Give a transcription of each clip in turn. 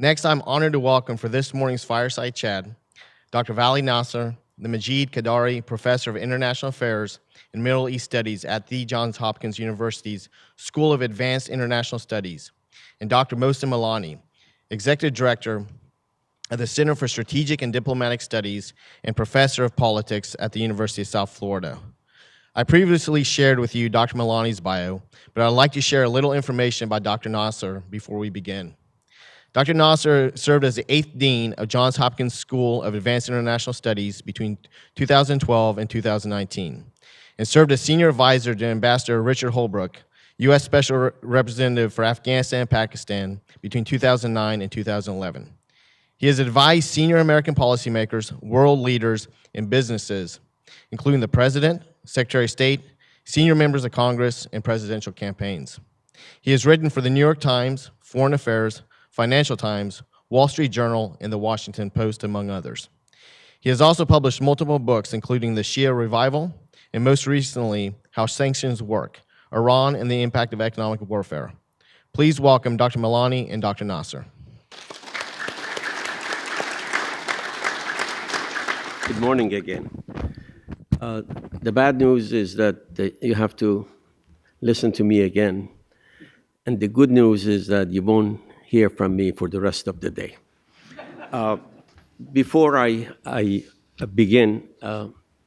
Next, I'm honored to welcome for this morning's Fireside Chat, Dr. Vali Nasr, the Majid Khadduri Professor of International Affairs and Middle East Studies at the Johns Hopkins University's School of Advanced International Studies, and Dr. Mohsen Milani, Executive Director of the Center for Strategic and Diplomatic Studies and Professor of Politics at the University of South Florida. I previously shared with you Dr. Milani's bio, but I'd like to share a little information about Dr. Nasr before we begin. Dr. Nasr served as the 8th Dean of Johns Hopkins School of Advanced International Studies between 2012 and 2019, and served as Senior Advisor to Ambassador Richard Holbrooke, U.S. Special Representative for Afghanistan and Pakistan between 2009 and 2011. He has advised senior American policymakers, world leaders, and businesses, including the President, Secretary of State, senior members of Congress, and presidential campaigns. He has written for the New York Times, Foreign Affairs, Financial Times, Wall Street Journal, and the Washington Post, among others. He has also published multiple books, including The Shia Revival, and most recently, How Sanctions Work, Iran and the Impact of Economic Warfare. Please welcome Dr. Milani and Dr. Nasr. Good morning again. The bad news is that you have to listen to me again. And the good news is that you won't hear from me for the rest of the day. Before I begin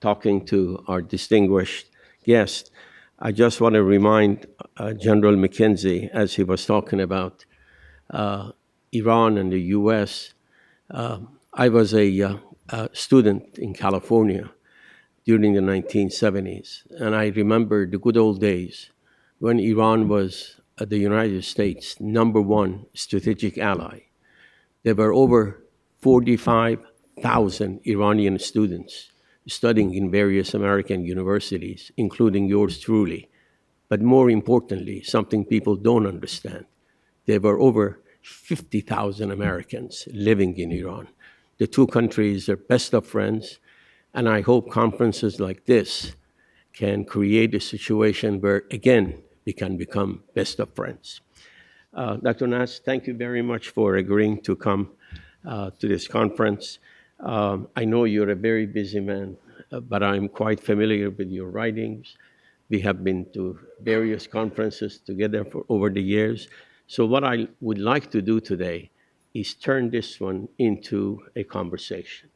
talking to our distinguished guest, I just want to remind General McKenzie, as he was talking about Iran and the U.S., I was a student in California during the 1970s, and I remember the good old days when Iran was the United States' #1 strategic ally. There were over 45,000 Iranian students studying in various American universities, including yours truly. But more importantly, something people don't understand, there were over 50,000 Americans living in Iran. The two countries are best of friends, and I hope conferences like this can create a situation where, again, we can become best of friends. Dr. Nasr, thank you very much for agreeing to come to this conference. I know you're a very busy man, but I'm quite familiar with your writings. We have been to various conferences together for over the years. So what I would like to do today is turn this one into a conversation.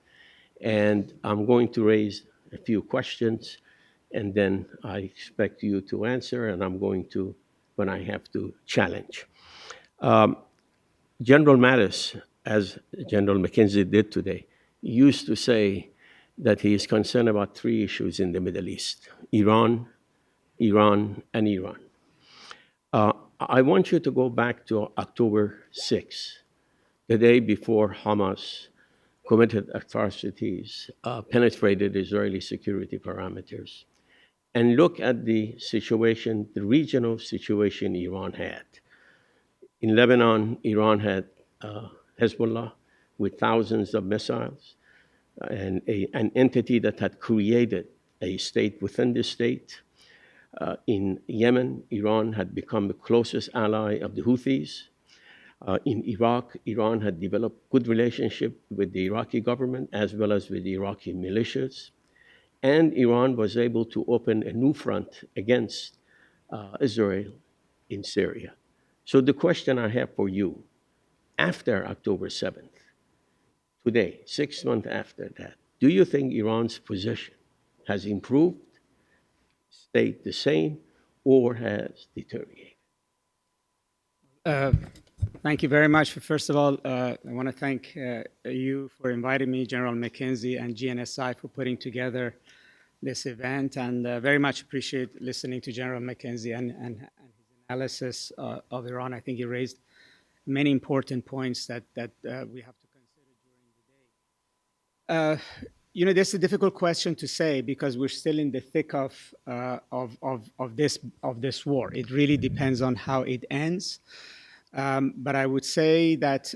And I'm going to raise a few questions, and then I expect you to answer, and I'm going to, when I have to, challenge. General Mattis, as General McKenzie did today, used to say that he is concerned about 3 issues in the Middle East: Iran, Iran, and Iran. I want you to go back to October 6th, the day before Hamas committed atrocities, penetrated Israeli security parameters, and look at the situation, the regional situation Iran had. In Lebanon, Iran had Hezbollah with thousands of missiles, and an entity that had created a state within the state. In Yemen, Iran had become the closest ally of the Houthis. In Iraq, Iran had developed good relationship with the Iraqi government as well as with the Iraqi militias. And Iran was able to open a new front against Israel in Syria. So the question I have for you, after October 7th, today, 6 months after that, do you think Iran's position has improved, stayed the same, or has deteriorated? Thank you very much. First of all, I want to thank you for inviting me, General McKenzie, and GNSI for putting together this event, and very much appreciate listening to General McKenzie and his analysis of Iran. I think he raised many important points that we have to consider during the day. You know, this is a difficult question to say because we're still in the thick of this war. It really depends on how it ends. But I would say that,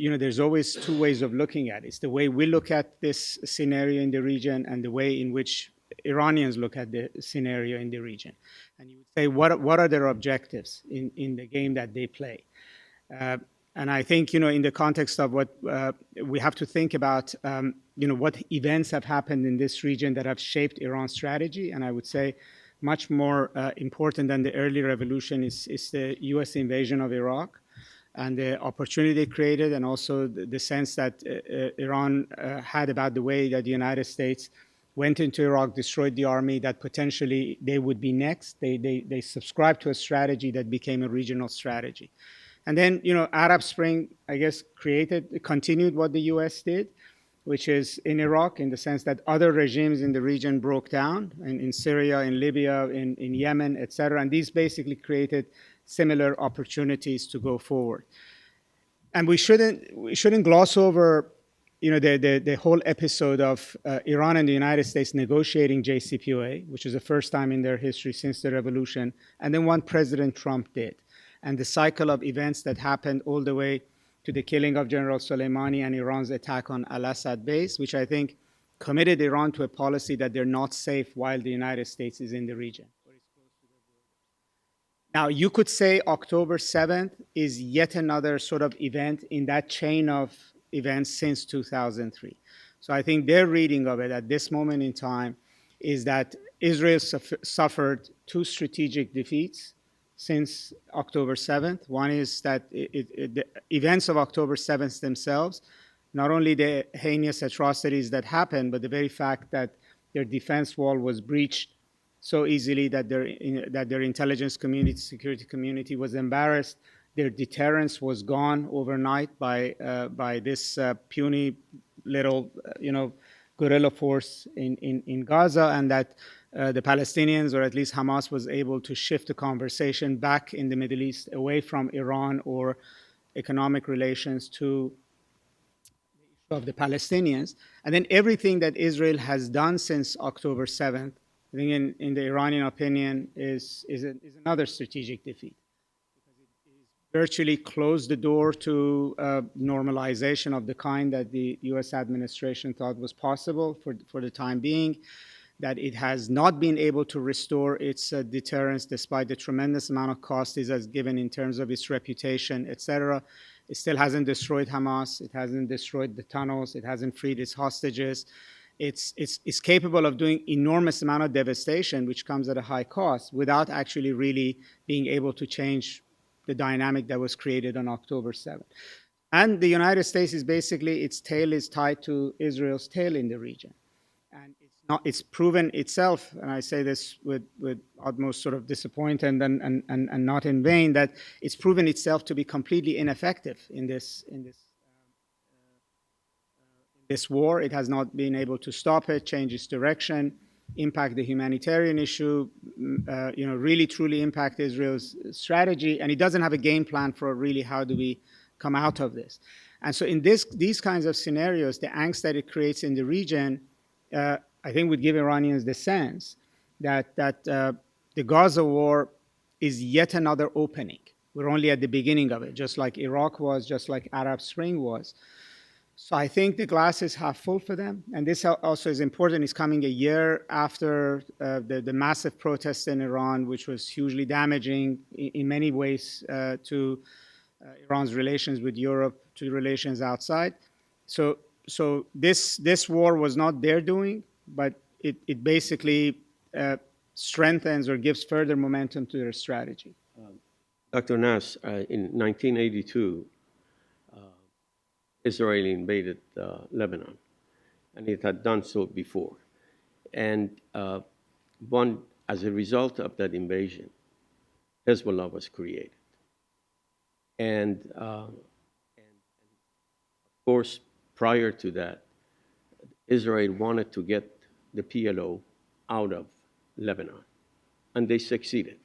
you know, there's always 2 ways of looking at it. It's the way we look at this scenario in the region and the way in which Iranians look at the scenario in the region. And you would say, what are their objectives in the game that they play? And I think, in the context of what we have to think about, what events have happened in this region that have shaped Iran's strategy. And I would say much more important than the early revolution is the US invasion of Iraq and the opportunity it created, and also the sense that Iran had about the way that the United States went into Iraq, destroyed the army, that potentially they would be next. They subscribed to a strategy that became a regional strategy. And then, Arab Spring, I guess, continued what the US did, which is in Iraq, in the sense that other regimes in the region broke down, in Syria, in Libya, in Yemen, et cetera. And these basically created similar opportunities to go forward. And we shouldn't gloss over, the whole episode of Iran and the United States negotiating JCPOA, which is the first time in their history since the revolution, and then what President Trump did, and the cycle of events that happened all the way to the killing of General Soleimani and Iran's attack on Al-Assad base, which I think committed Iran to a policy that they're not safe while the United States is in the region. Now, you could say October 7th is yet another sort of event in that chain of events since 2003. So I think their reading of it at this moment in time is that Israel suffered two strategic defeats since October 7th. One is that the events of October 7th themselves, not only the heinous atrocities that happened, but the very fact that their defense wall was breached so easily that their intelligence community, security community was embarrassed. Their deterrence was gone overnight by this puny little, guerrilla force in Gaza, and that the Palestinians, or at least Hamas, was able to shift the conversation back in the Middle East away from Iran or economic relations to the issue of the Palestinians. And then everything that Israel has done since October 7th, I think in the Iranian opinion, is another strategic defeat. Virtually closed the door to normalization of the kind that the US administration thought was possible for the time being, that it has not been able to restore its deterrence despite the tremendous amount of cost it has given in terms of its reputation, et cetera. It still hasn't destroyed Hamas. It hasn't destroyed the tunnels. It hasn't freed its hostages. It's capable of doing enormous amount of devastation, which comes at a high cost, without actually really being able to change the dynamic that was created on October 7th. And the United States is basically, its tail is tied to Israel's tail in the region. And it's proven itself, and I say this with utmost sort of disappointment and not in vain, that it's proven itself to be completely ineffective in this war. It has not been able to stop it, change its direction, impact the humanitarian issue, really truly impact Israel's strategy, and it doesn't have a game plan for really how do we come out of this. And so in these kinds of scenarios, the angst that it creates in the region, I think would give Iranians the sense that the Gaza war is yet another opening. We're only at the beginning of it, just like Iraq was, just like Arab Spring was. So I think the glass is half full for them. And this also is important. It's coming a year after the massive protests in Iran, which was hugely damaging in many ways to Iran's relations with Europe, to relations outside. So this war was not their doing, but it basically strengthens or gives further momentum to their strategy. Dr. Nasr, in 1982, Israel invaded Lebanon, and it had done so before. And as a result of that invasion, Hezbollah was created. And of course, prior to that, Israel wanted to get the PLO out of Lebanon, and they succeeded.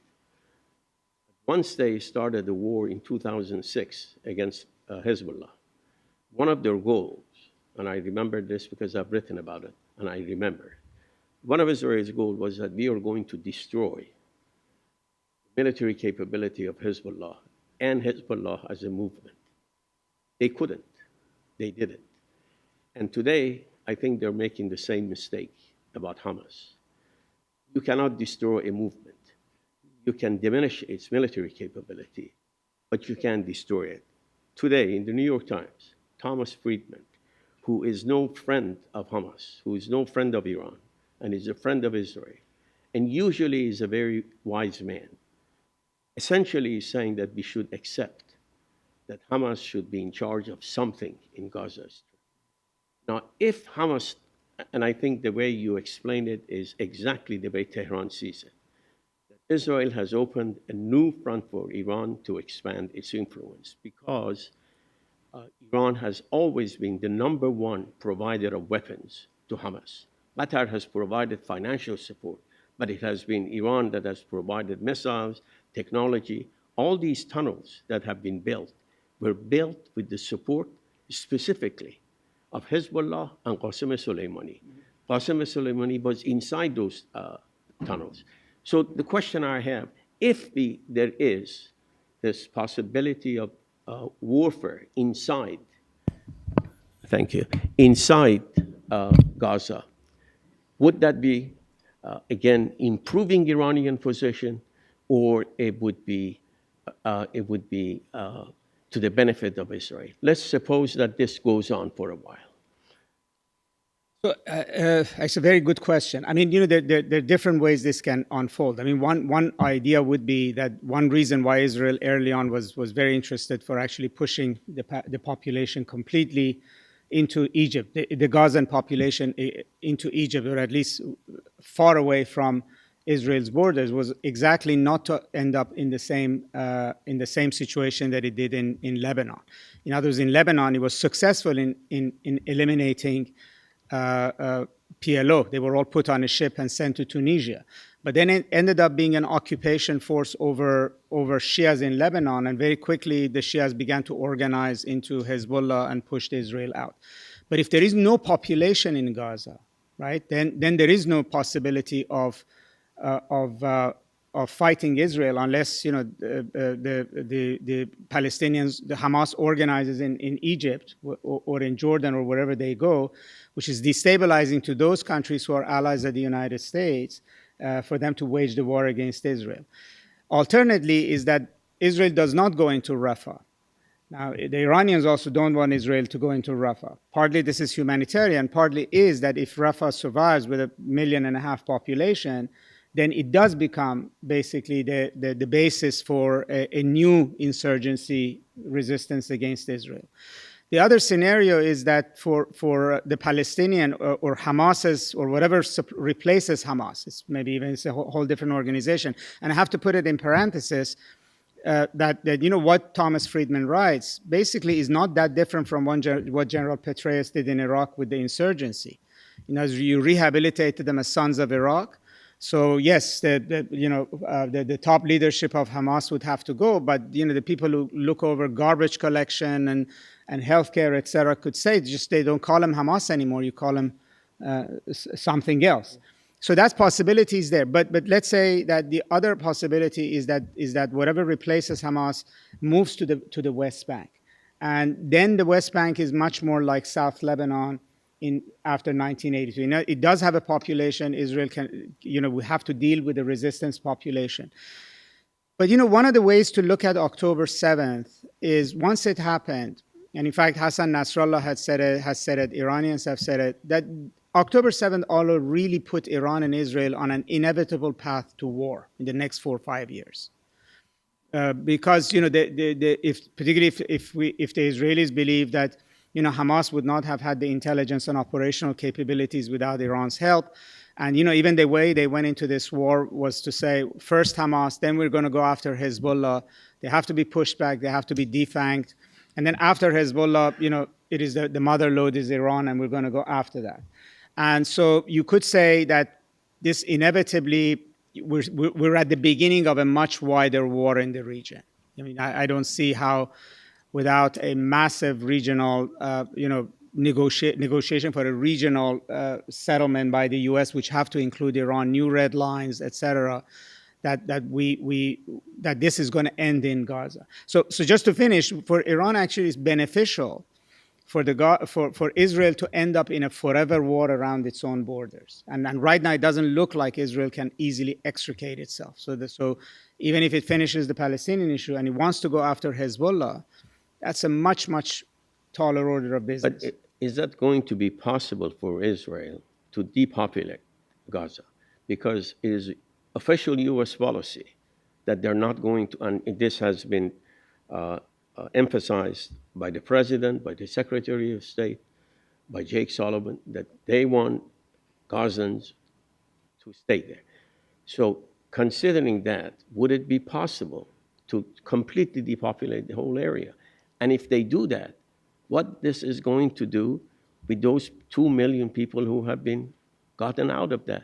Once they started the war in 2006 against Hezbollah, one of their goals, and I remember this because I've written about it, and I remember, one of Israel's goals was that we are going to destroy the military capability of Hezbollah and Hezbollah as a movement. They couldn't. They didn't. And today, I think they're making the same mistake about Hamas. You cannot destroy a movement. You can diminish its military capability, but you can't destroy it. today in the New York Times, Thomas Friedman, who is no friend of Hamas, who is no friend of Iran, and is a friend of Israel, and usually is a very wise man, essentially is saying that we should accept that Hamas should be in charge of something in Gaza Strip. Now, if Hamas, and I think the way you explain it is exactly the way Tehran sees it, that Israel has opened a new front for Iran to expand its influence because Iran has always been the number one provider of weapons to Hamas. Qatar has provided financial support, but it has been Iran that has provided missiles, technology. All these tunnels that have been built were built with the support specifically of Hezbollah and Qasem Soleimani. Qasem Soleimani was inside those tunnels. So the question I have, if there is this possibility of warfare inside, thank you, inside Gaza, would that be, again, improving Iranian position, or it would be to the benefit of Israel? Let's suppose that this goes on for a while. So it's a very good question. I mean, there are different ways this can unfold. I mean, one idea would be that one reason why Israel early on was very interested for actually pushing the population completely into Egypt, the Gazan population into Egypt, or at least far away from Israel's borders, was exactly not to end up in the same situation that it did in Lebanon. In other words, in Lebanon, it was successful in eliminating PLO. They were all put on a ship and sent to Tunisia. But then it ended up being an occupation force over Shias in Lebanon, and very quickly the Shias began to organize into Hezbollah and pushed Israel out. But if there is no population in Gaza, right, then there is no possibility of fighting Israel unless the Palestinians, the Hamas organizes in Egypt or in Jordan or wherever they go, which is destabilizing to those countries who are allies of the United States, for them to wage the war against Israel. Alternately is that Israel does not go into Rafah. Now, the Iranians also don't want Israel to go into Rafah. Partly this is humanitarian, partly is that if Rafah survives with 1.5 million population, then it does become basically the basis for a new insurgency resistance against Israel. The other scenario is that for the Palestinian or Hamas's or whatever replaces Hamas, it's a whole different organization. And I have to put it in parentheses that what Thomas Friedman writes basically is not that different from what General Petraeus did in Iraq with the insurgency. You rehabilitated them as sons of Iraq. So yes, the top leadership of Hamas would have to go, but the people who look over garbage collection and healthcare, et cetera, could say just they don't call them Hamas anymore. You call them something else. So that's possibilities there. But let's say that the other possibility is that whatever replaces Hamas moves to the West Bank, and then the West Bank is much more like South Lebanon after 1982. It does have a population. Israel can, we have to deal with the resistance population. But one of the ways to look at October 7th is once it happened, and in fact Hassan Nasrallah has said it, Iranians have said it, that October 7th also really put Iran and Israel on an inevitable path to war in the next 4 or 5 years. Because particularly if the Israelis believe that Hamas would not have had the intelligence and operational capabilities without Iran's help. And, even the way they went into this war was to say, first Hamas, then we're going to go after Hezbollah. They have to be pushed back. They have to be defanged. And then after Hezbollah, it is the mother lode is Iran, and we're going to go after that. And so you could say that this inevitably, we're at the beginning of a much wider war in the region. I don't see how, without a massive regional, negotiation for a regional settlement by the U.S., which have to include Iran, new red lines, et cetera, that this is going to end in Gaza. So just to finish, for Iran, actually, it's beneficial for Israel to end up in a forever war around its own borders. And right now, it doesn't look like Israel can easily extricate itself. So even if it finishes the Palestinian issue and it wants to go after Hezbollah, That's a much, much taller order of business. But is that going to be possible for Israel to depopulate Gaza? Because it is official U.S. policy that they're not going to, and this has been emphasized by the president, by the Secretary of State, by Jake Sullivan, that they want Gazans to stay there. So, considering that, would it be possible to completely depopulate the whole area? And if they do that, what this is going to do with those 2 million people who have been gotten out of that?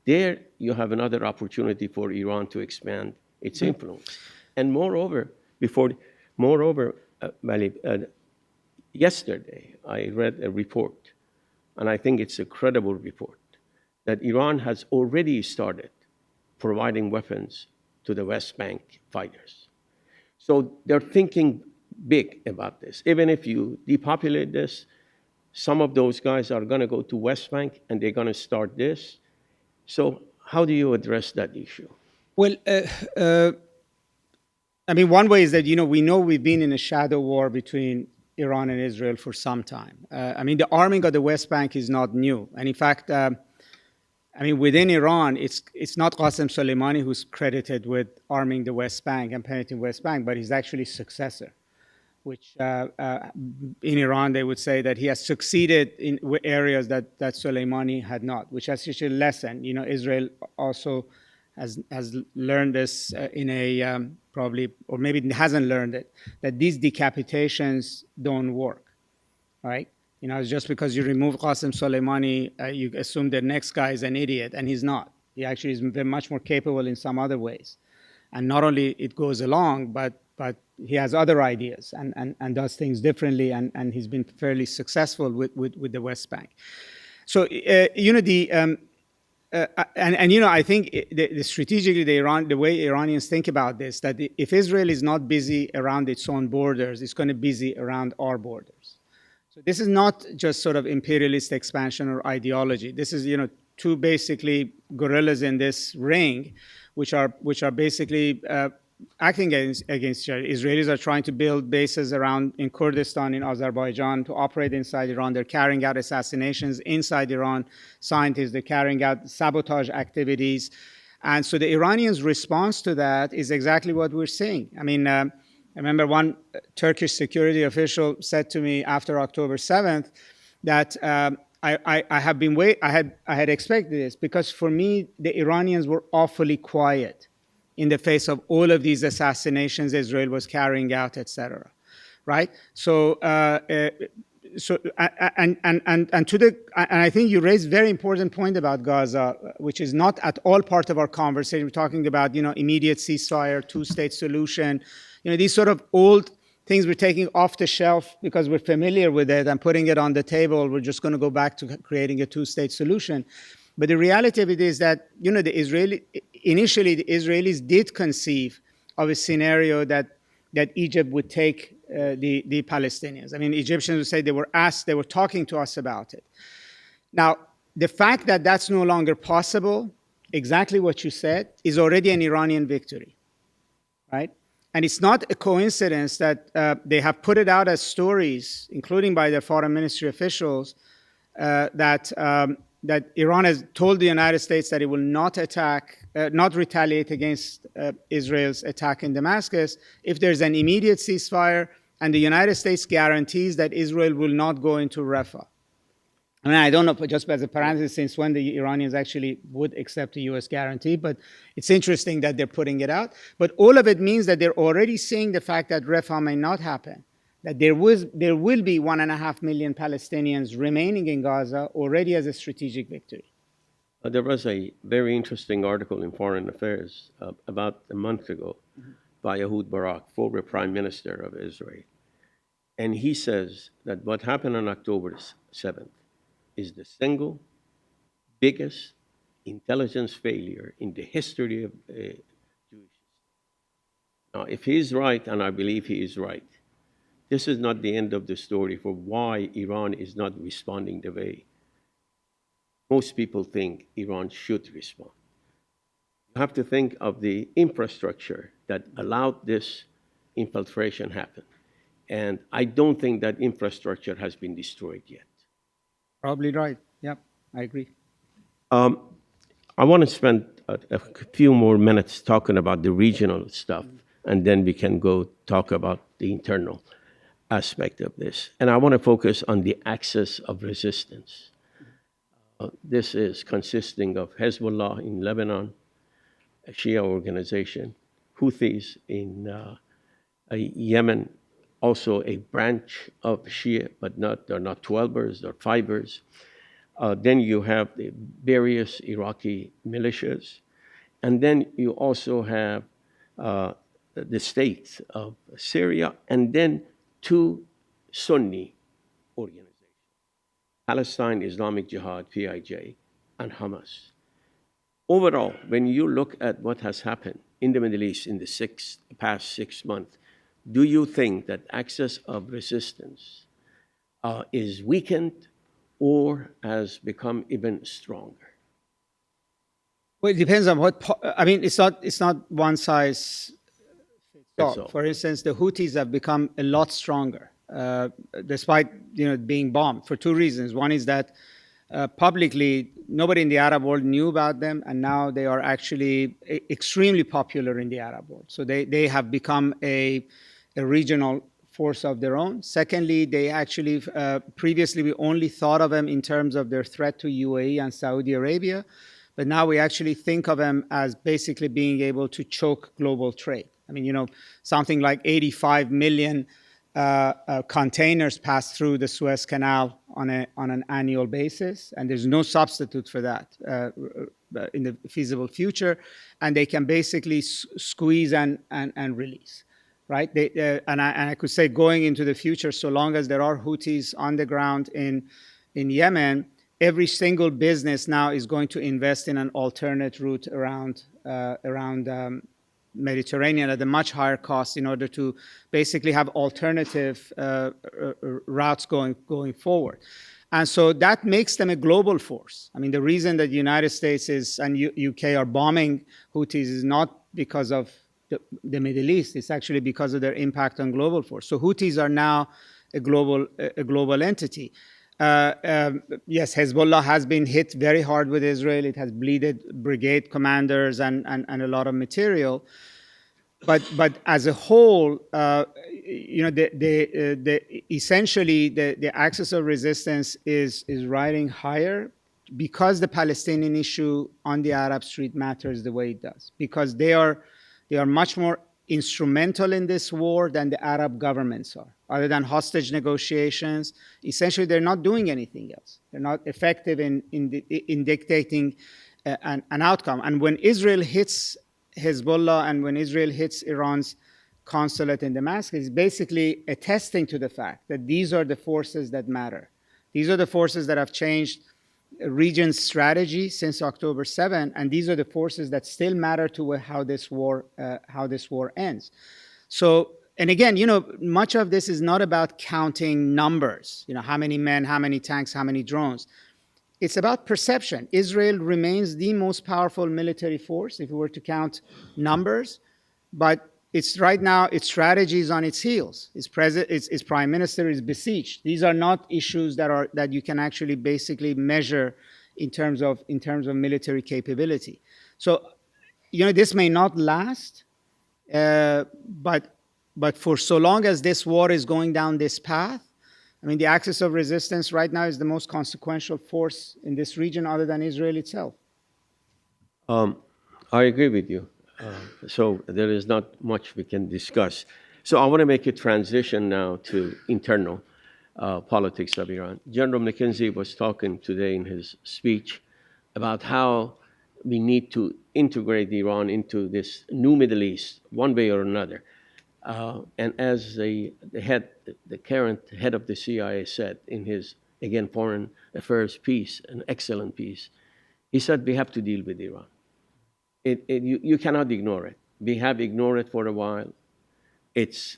There, you have another opportunity for Iran to expand its influence. And moreover, Vali, yesterday I read a report, and I think it's a credible report, that Iran has already started providing weapons to the West Bank fighters. So they're thinking big about this. Even if you depopulate this, some of those guys are going to go to West Bank and they're going to start this. So how do you address that issue? Well, I mean, one way is that, we know we've been in a shadow war between Iran and Israel for some time. I mean, the arming of the West Bank is not new. And in fact, within Iran, it's not Qasem Soleimani who's credited with arming the West Bank and penetrating West Bank, but he's actually successor, which in Iran, they would say that he has succeeded in areas that Soleimani had not, which has such a lesson. Israel also has learned this in a probably, or maybe hasn't learned it, that these decapitations don't work, right? Just because you remove Qasem Soleimani, you assume the next guy is an idiot, and he's not. He actually is much more capable in some other ways. And not only it goes along, but he has other ideas and does things differently, and he's been fairly successful with the West Bank. So, I think strategically, the way Iranians think about this, that if Israel is not busy around its own borders, it's going to be busy around our borders. So this is not just sort of imperialist expansion or ideology. This is, two basically gorillas in this ring, which are basically acting against each other. Israelis are trying to build bases in Kurdistan, in Azerbaijan, to operate inside Iran. They're carrying out assassinations inside Iran. Scientists, they're carrying out sabotage activities. And so the Iranians' response to that is exactly what we're seeing. I remember one Turkish security official said to me after October 7th that I had expected this, because for me, the Iranians were awfully quiet in the face of all of these assassinations Israel was carrying out, etc. Right? So, and I think you raised a very important point about Gaza, which is not at all part of our conversation. We're talking about, immediate ceasefire, two-state solution, these sort of old things we're taking off the shelf because we're familiar with it and putting it on the table. We're just going to go back to creating a two-state solution. But the reality of it is that, initially the Israelis did conceive of a scenario that Egypt would take the Palestinians. Egyptians would say they were talking to us about it. Now, the fact that that's no longer possible, exactly what you said, is already an Iranian victory, right? And it's not a coincidence that they have put it out as stories, including by their foreign ministry officials, that Iran has told the United States that it will not retaliate against Israel's attack in Damascus if there's an immediate ceasefire and the United States guarantees that Israel will not go into Rafah. I don't know, just as a parenthesis, since when the Iranians actually would accept a U.S. guarantee, but it's interesting that they're putting it out. But all of it means that they're already seeing the fact that Rafah may not happen, that there will be 1.5 million Palestinians remaining in Gaza already as a strategic victory. There was a very interesting article in Foreign Affairs about a month ago by Ehud Barak, former Prime Minister of Israel. And he says that what happened on October 7th is the single biggest intelligence failure in the history of Jewish history. Now, if he's right, and I believe he is right, this is not the end of the story for why Iran is not responding the way most people think Iran should respond. You have to think of the infrastructure that allowed this infiltration happen. And I don't think that infrastructure has been destroyed yet. Probably right. Yep, I agree. I want to spend a few more minutes talking about the regional stuff, and then we can go talk about the internal aspect of this. And I want to focus on the axis of resistance. This is consisting of Hezbollah in Lebanon, a Shia organization, Houthis in Yemen, also a branch of Shia, but they're not 12ers, they're 5ers. Then you have the various Iraqi militias. And then you also have the state of Syria, and then two Sunni organizations, Palestine Islamic Jihad, PIJ, and Hamas. Overall, when you look at what has happened in the Middle East in the past 6 months, do you think that axis of resistance is weakened or has become even stronger? Well, it depends on I mean, it's not one size fits all. For instance, the Houthis have become a lot stronger, despite being bombed, for two reasons. One is that publicly, nobody in the Arab world knew about them, and now they are actually extremely popular in the Arab world. So they have become a regional force of their own. Secondly, they actually, previously we only thought of them in terms of their threat to UAE and Saudi Arabia, but now we actually think of them as basically being able to choke global trade. I mean, something like 85 million containers pass through the Suez Canal on an annual basis, and there's no substitute for that in the feasible future, and they can basically squeeze and release. Right? And I could say going into the future, so long as there are Houthis on the ground in Yemen, every single business now is going to invest in an alternate route around Mediterranean at a much higher cost in order to basically have alternative routes going forward. And so that makes them a global force. I mean, the reason that the United States and UK are bombing Houthis is not because of the Middle East. It's actually because of their impact on global force. So Houthis are now a global entity. Yes, Hezbollah has been hit very hard with Israel. It has bleeded brigade commanders and a lot of material. But as a whole, essentially the axis of resistance is riding higher because the Palestinian issue on the Arab street matters the way it does. Because they are much more instrumental in this war than the Arab governments are. Other than hostage negotiations, essentially they're not doing anything else. They're not effective in dictating an outcome. And when Israel hits Hezbollah and when Israel hits Iran's consulate in Damascus, it's basically attesting to the fact that these are the forces that matter. These are the forces that have changed region's strategy since October 7, and these are the forces that still matter to how this war ends. So, and again, much of this is not about counting numbers. How many men, how many tanks, how many drones. It's about perception. Israel remains the most powerful military force if we were to count numbers, but it's right now its strategy is on its heels. Its prime minister is besieged. These are not issues that you can actually basically measure in terms of military capability. So, this may not last, but for so long as this war is going down this path, I mean, the axis of resistance right now is the most consequential force in this region other than Israel itself. I agree with you. So there is not much we can discuss. So I want to make a transition now to internal politics of Iran. General McKenzie was talking today in his speech about how we need to integrate Iran into this new Middle East one way or another. And as the current head of the CIA said in his, again, foreign affairs piece, an excellent piece, he said we have to deal with Iran. You cannot ignore it. We have ignored it for a while. It's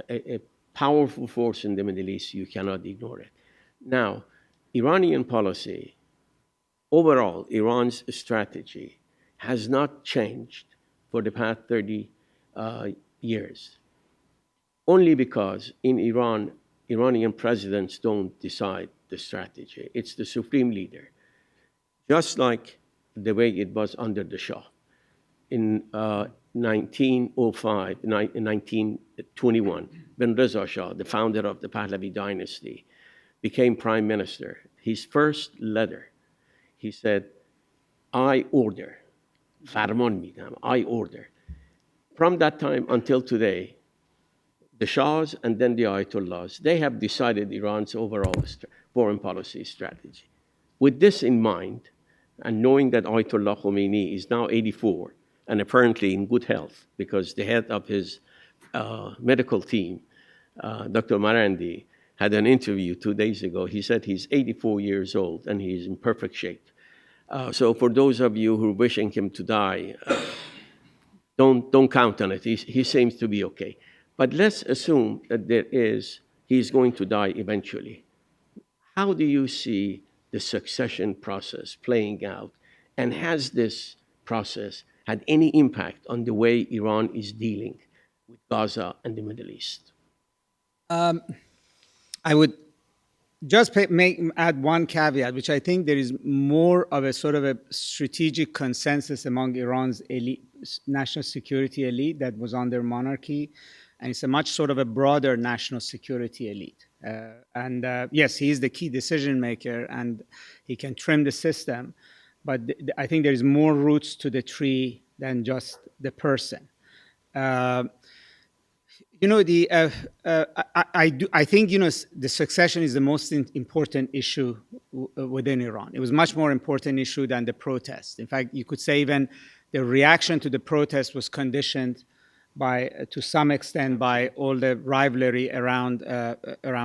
a powerful force in the Middle East. You cannot ignore it. Now, Iranian policy, overall, Iran's strategy has not changed for the past 30 years. only because in Iran, Iranian presidents don't decide the strategy. It's the supreme leader, just like the way it was under the Shah. In 1905, 1921, when Reza Shah, the founder of the Pahlavi dynasty, became prime minister, his first letter, he said, I order, farman midam, I order. From that time until today, the Shahs and then the Ayatollahs, they have decided Iran's overall foreign policy strategy. With this in mind, and knowing that Ayatollah Khomeini is now 84 and apparently in good health because the head of his medical team, Dr. Marandi, had an interview 2 days ago. He said he's 84 years old and he's in perfect shape. So for those of you who are wishing him to die, don't count on it. He seems to be okay. But let's assume that he's going to die eventually. How do you see the succession process playing out? And has this process had any impact on the way Iran is dealing with Gaza and the Middle East? I would just add one caveat, which I think there is more of a sort of a strategic consensus among Iran's elite, national security elite that was under monarchy, and it's a much sort of a broader national security elite. Yes, he is the key decision maker, and he can trim the system, but I think there is more roots to the tree than just the person. I think the succession is the most important issue within Iran. It was much more important issue than the protest. In fact, you could say even the reaction to the protest was conditioned by, to some extent, by all the rivalry around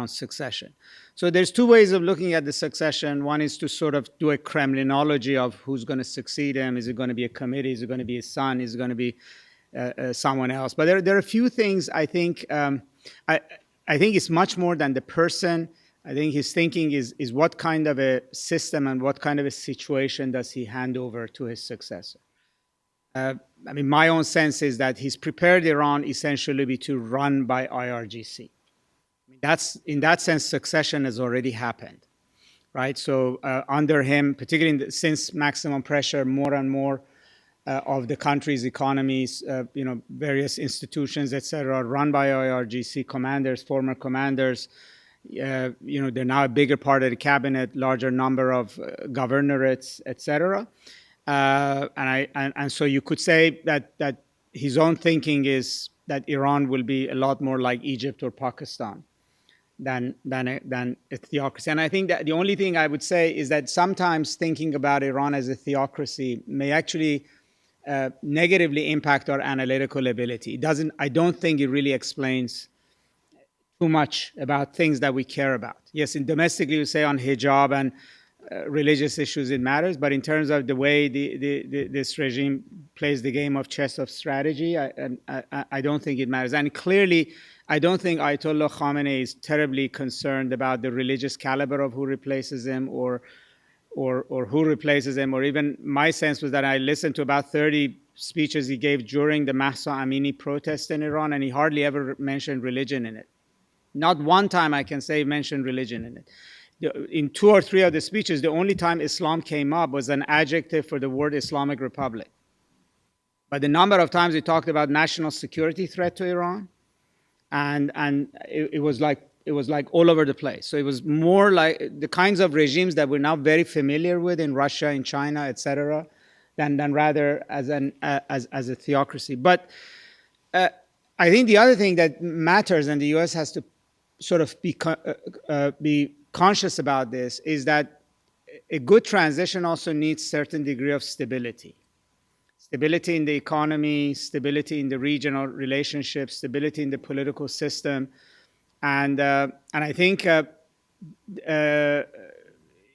succession. So there's two ways of looking at the succession. One is to sort of do a Kremlinology of who's going to succeed him. Is it going to be a committee? Is it going to be his son? Is it going to be someone else? But there are a few things I think. I think it's much more than the person. I think his thinking is what kind of a system and what kind of a situation does he hand over to his successor. I mean, my own sense is that he's prepared Iran essentially to run by IRGC. I mean, in that sense, succession has already happened, right? So under him, particularly since maximum pressure, more and more of the country's economies, various institutions, et cetera, run by IRGC commanders, former commanders. They're now a bigger part of the cabinet, larger number of governorates, et cetera. And so you could say that his own thinking is that Iran will be a lot more like Egypt or Pakistan than a theocracy. And I think that the only thing I would say is that sometimes thinking about Iran as a theocracy may actually negatively impact our analytical ability. I don't think it really explains too much about things that we care about. Yes, domestically you say on hijab and religious issues it matters, but in terms of the way this regime plays the game of chess of strategy, I don't think it matters. And clearly, I don't think Ayatollah Khamenei is terribly concerned about the religious caliber of who replaces him or who replaces him, or even my sense was that I listened to about 30 speeches he gave during the Mahsa Amini protest in Iran, and he hardly ever mentioned religion in it. Not one time I can say he mentioned religion in it. In 2 or 3 of the speeches, the only time Islam came up was an adjective for the word Islamic Republic. But the number of times he talked about national security threat to Iran, and it was like all over the place. So it was more like the kinds of regimes that we're now very familiar with in Russia, in China, et cetera, than rather as a theocracy. But I think the other thing that matters, and the U.S. has to sort of be conscious about this, is that a good transition also needs certain degree of stability. Stability in the economy, stability in the regional relationships, stability in the political system. And I think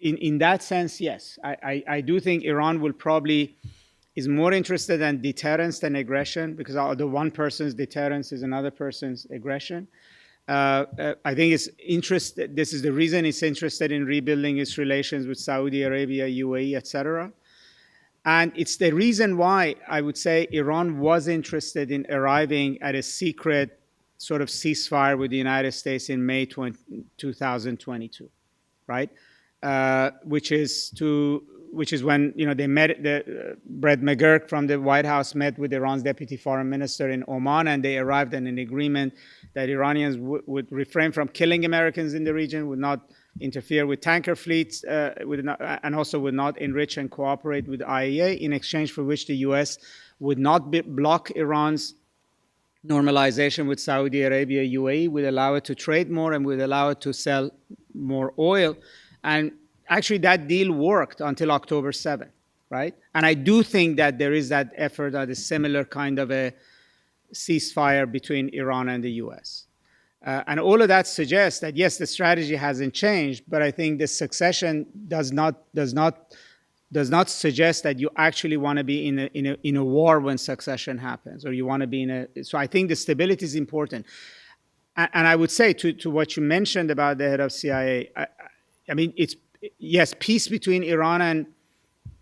in that sense, yes, I do think Iran will probably is more interested in deterrence than aggression, because although one person's deterrence is another person's aggression. I think this is the reason it's interested in rebuilding its relations with Saudi Arabia, UAE, et cetera. And it's the reason why I would say Iran was interested in arriving at a secret sort of ceasefire with the United States in May 2022, right? Which is when they met. Brett McGurk from the White House met with Iran's deputy foreign minister in Oman, and they arrived at an agreement that Iranians would refrain from killing Americans in the region, would not interfere with tanker fleets, and also would not enrich and cooperate with the IAEA, in exchange for which the U.S. would not block Iran's normalization with Saudi Arabia, UAE, would allow it to trade more and would allow it to sell more oil. And actually, that deal worked until October 7th, right? And I do think that there is that effort at a similar kind of a ceasefire between Iran and the U.S. And all of that suggests that, yes, the strategy hasn't changed, but I think the succession does not suggest that you actually want to be in a war when succession happens, or you want to be in a. So I think the stability is important. And I would say to what you mentioned about the head of CIA, I mean, yes, peace between Iran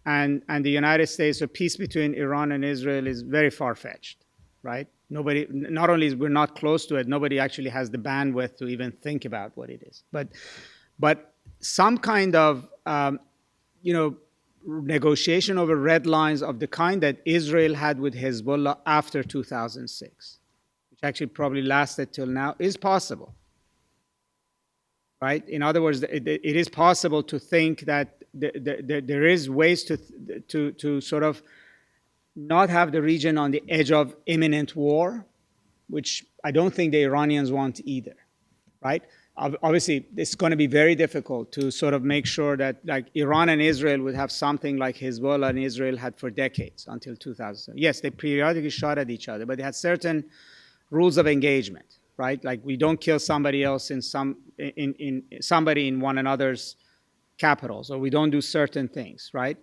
and the United States, or peace between Iran and Israel, is very far-fetched, right? Nobody, not only is we're not close to it, nobody actually has the bandwidth to even think about what it is. But some kind of, negotiation over red lines of the kind that Israel had with Hezbollah after 2006, which actually probably lasted till now, is possible. Right? In other words, it is possible to think that there is ways to sort of not have the region on the edge of imminent war, which I don't think the Iranians want either, right? Obviously, it's going to be very difficult to sort of make sure that, like, Iran and Israel would have something like Hezbollah and Israel had for decades until 2000. Yes, they periodically shot at each other, but they had certain rules of engagement, right? Like, we don't kill somebody else in somebody in one another's capitals, or we don't do certain things, right?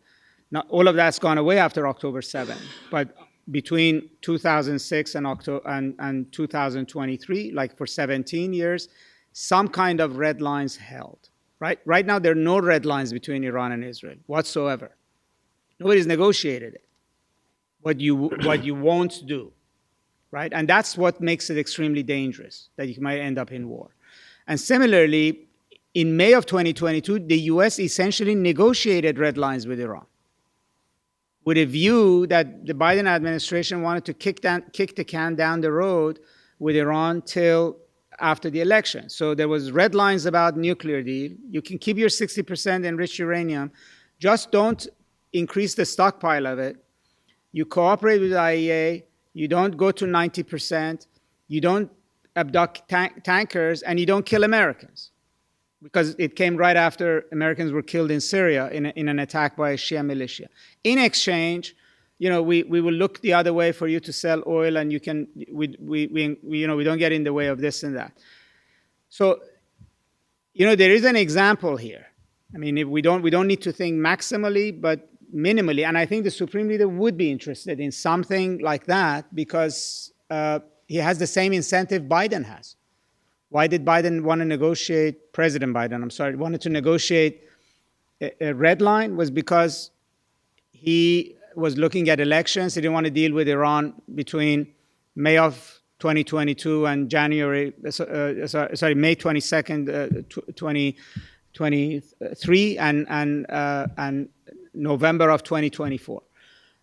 Now, all of that's gone away after October 7th, but between 2006 and 2023, like for 17 years, some kind of red lines held, right? Right now, there are no red lines between Iran and Israel whatsoever. Nobody's negotiated it. What you won't do, right? And that's what makes it extremely dangerous, that you might end up in war. And similarly, in May of 2022, the US essentially negotiated red lines with Iran, with a view that the Biden administration wanted to kick the can down the road with Iran till after the election. So there was red lines about nuclear deal. You can keep your 60% enriched uranium, just don't increase the stockpile of it. You cooperate with the IAEA. You don't go to 90%. You don't abduct tankers, and you don't kill Americans, because it came right after Americans were killed in Syria in an attack by a Shia militia. In exchange, we will look the other way for you to sell oil, and we don't get in the way of this and that. So, there is an example here. I mean, we don't need to think maximally, but minimally. And I think the Supreme Leader would be interested in something like that, because he has the same incentive Biden has. Why did Biden want to negotiate, President Biden, wanted to negotiate a red line? Was because he was looking at elections. He didn't want to deal with Iran between May of 2022 and May 22nd, 2023 and November of 2024.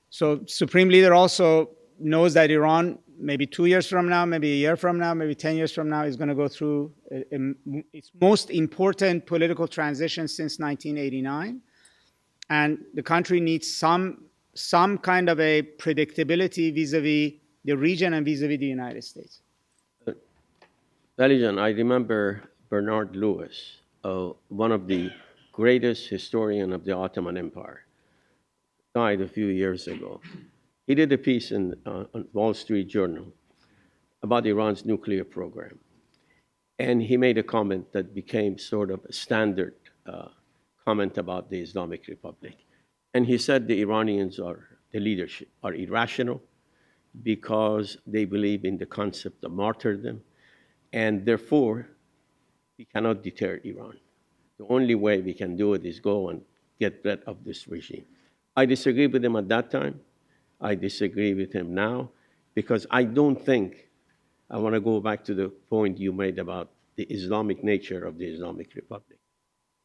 So Supreme Leader also knows that Iran, maybe 2 years from now, maybe a year from now, maybe 10 years from now, is going to go through its most important political transition since 1989. And the country needs some kind of a predictability vis-a-vis the region and vis-a-vis the United States. Valijan, I remember Bernard Lewis, one of the greatest historian of the Ottoman Empire, died a few years ago. He did a piece on Wall Street Journal about Iran's nuclear program. And he made a comment that became sort of a standard comment about the Islamic Republic. And he said the Iranians, the leadership, are irrational because they believe in the concept of martyrdom, and therefore we cannot deter Iran. The only way we can do it is go and get rid of this regime. I disagree with him at that time. I disagree with him now, because I don't think I want to go back to the point you made about the Islamic nature of the Islamic Republic.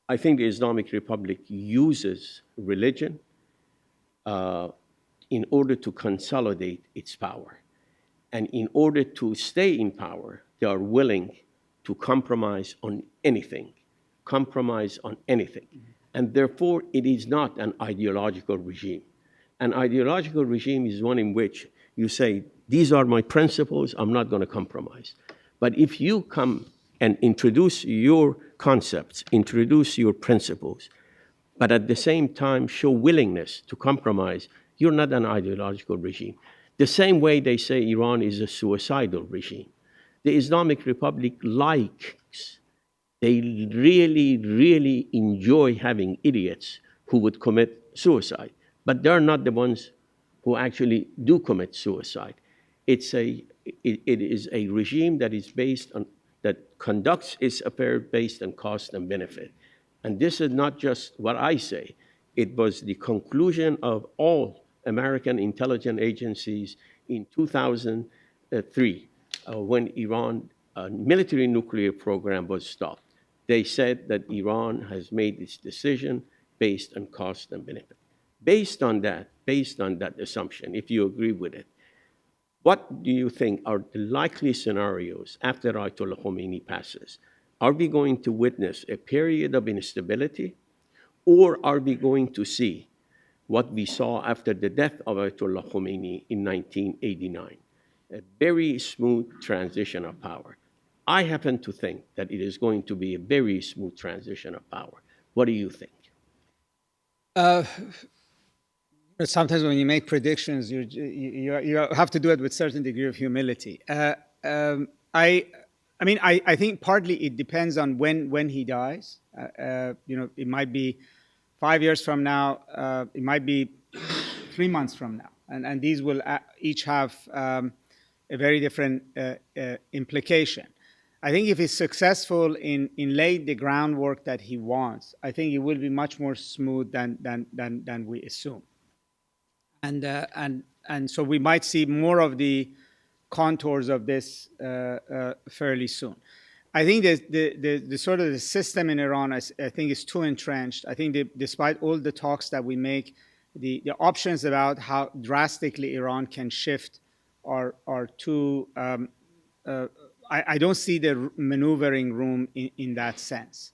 I think the Islamic Republic uses religion in order to consolidate its power. And in order to stay in power, they are willing to compromise on anything, And therefore, it is not an ideological regime. An ideological regime is one in which you say, these are my principles, I'm not going to compromise. But if you come and introduce your concepts, introduce your principles, but at the same time show willingness to compromise, you're not an ideological regime. The same way they say Iran is a suicidal regime. The Islamic Republic they really, really enjoy having idiots who would commit suicide, but they're not the ones who actually do commit suicide. It is a regime that conducts its affairs based on cost and benefit. And this is not just what I say. It was the conclusion of all American intelligence agencies in 2003 when Iran military nuclear program was stopped. They said that Iran has made its decision based on cost and benefit. Based on that assumption, if you agree with it, what do you think are the likely scenarios after Ayatollah Khomeini passes? Are we going to witness a period of instability, or are we going to see what we saw after the death of Ayatollah Khomeini in 1989? A very smooth transition of power. I happen to think that it is going to be a very smooth transition of power. What do you think? Sometimes when you make predictions, you have to do it with a certain degree of humility. I think partly it depends on when he dies. It might be 5 years from now. It might be 3 months from now, and these will each have a very different implication. I think if he's successful in laying the groundwork that he wants, I think it will be much more smooth than we assume. And so we might see more of the contours of this fairly soon. I think the sort of the system in Iran, I think, is too entrenched. I think despite all the talks that we make, the options about how drastically Iran can shift are too. I don't see the maneuvering room in that sense.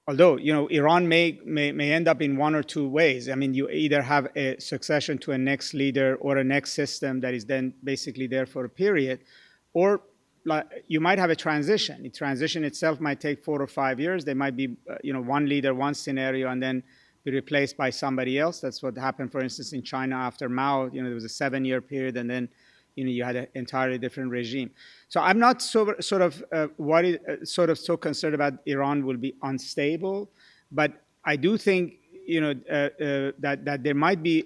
Although, Iran may end up in one or two ways. I mean, you either have a succession to a next leader or a next system that is then basically there for a period, or you might have a transition. The transition itself might take 4 or 5 years. There might be, one leader, one scenario, and then be replaced by somebody else. That's what happened, for instance, in China after Mao. There was a 7-year period, and then you had an entirely different regime. So I'm not so concerned about Iran will be unstable, but I do think that there might be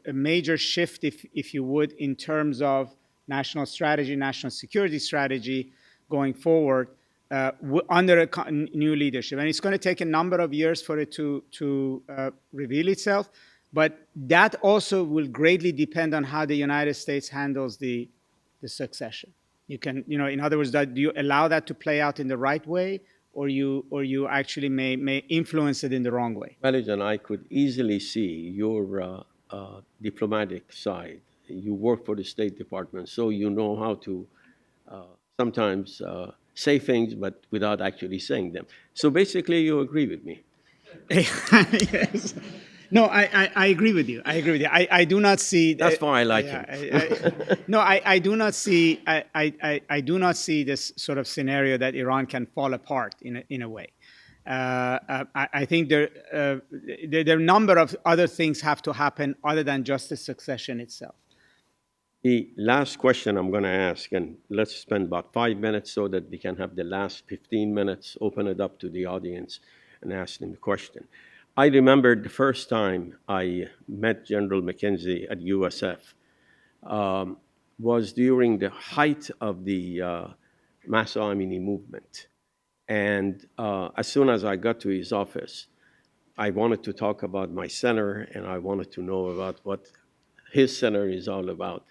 a major shift, if you would, in terms of national strategy, national security strategy going forward under a new leadership, and it's going to take a number of years for it to reveal itself. But that also will greatly depend on how the United States handles the succession. You can, in other words, do you allow that to play out in the right way, or you actually may influence it in the wrong way? Majid, and I could easily see your diplomatic side. You work for the State Department, so you know how to sometimes say things, but without actually saying them. So basically, you agree with me. Yes. No, I agree with you. I do not see. That's why I like him. No, I do not see. I do not see this sort of scenario that Iran can fall apart in a way. I think there are a number of other things have to happen other than just the succession itself. The last question I'm going to ask, and let's spend about 5 minutes so that we can have the last 15 minutes, open it up to the audience and ask them the question. I remember the first time I met General McKenzie at USF was during the height of the Mahsa Amini movement. And as soon as I got to his office, I wanted to talk about my center, and I wanted to know about what his center is all about.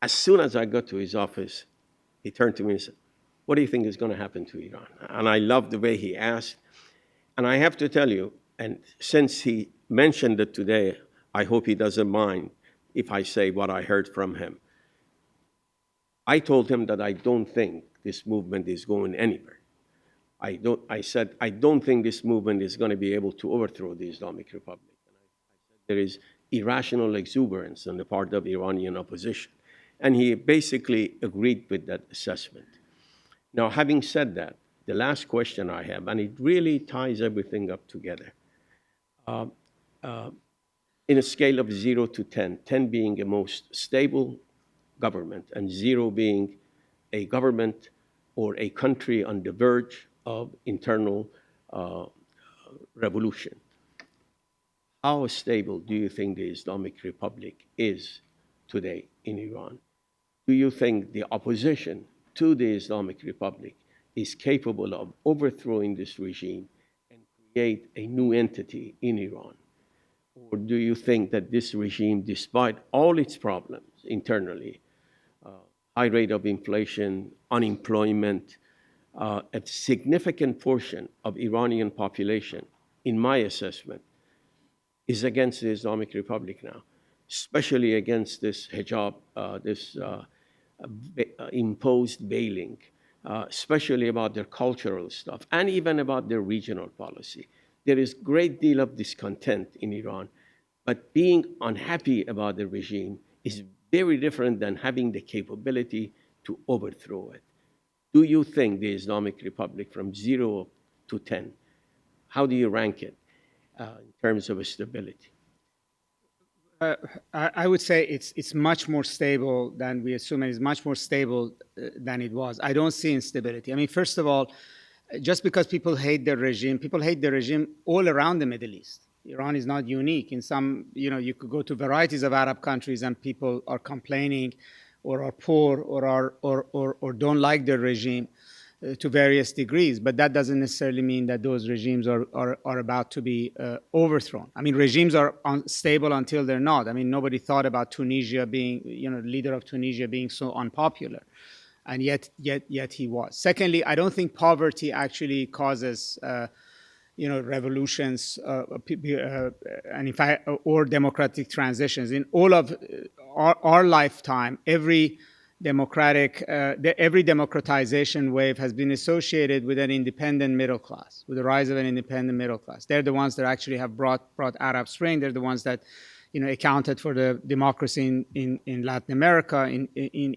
As soon as I got to his office, he turned to me and said, "What do you think is going to happen to Iran?" And I loved the way he asked. And I have to tell you, and since he mentioned it today, I hope he doesn't mind if I say what I heard from him. I told him that I don't think this movement is going anywhere. I said, I don't think this movement is going to be able to overthrow the Islamic Republic. And I said there is irrational exuberance on the part of Iranian opposition. And he basically agreed with that assessment. Now, having said that, the last question I have, and it really ties everything up together, in a scale of 0 to 10, 10 being a most stable government and 0 being a government or a country on the verge of internal revolution. How stable do you think the Islamic Republic is today in Iran? Do you think the opposition to the Islamic Republic is capable of overthrowing this regime and create a new entity in Iran? Or do you think that this regime, despite all its problems internally, high rate of inflation, unemployment, a significant portion of Iranian population, in my assessment, is against the Islamic Republic now, especially against this hijab, this imposed veiling, especially about their cultural stuff, and even about their regional policy. There is a great deal of discontent in Iran, but being unhappy about the regime is very different than having the capability to overthrow it. Do you think the Islamic Republic, from 0 to 10, how do you rank it in terms of stability? I would say it's much more stable than we assume, and it's much more stable than it was. I don't see instability. I mean, first of all, just because people hate the regime all around the Middle East. Iran is not unique. In some, you could go to varieties of Arab countries and people are complaining or are poor or don't like the regime to various degrees. But that doesn't necessarily mean that those regimes are about to be overthrown. I mean, regimes are unstable until they're not. I mean, nobody thought about Tunisia being, the leader of Tunisia being so unpopular. And yet he was. Secondly, I don't think poverty actually causes, revolutions, and in fact, or democratic transitions. In all of our lifetime, every democratization wave has been associated with an independent middle class, with the rise of an independent middle class. They're the ones that actually have brought Arab Spring. They're the ones that accounted for the democracy in Latin America, in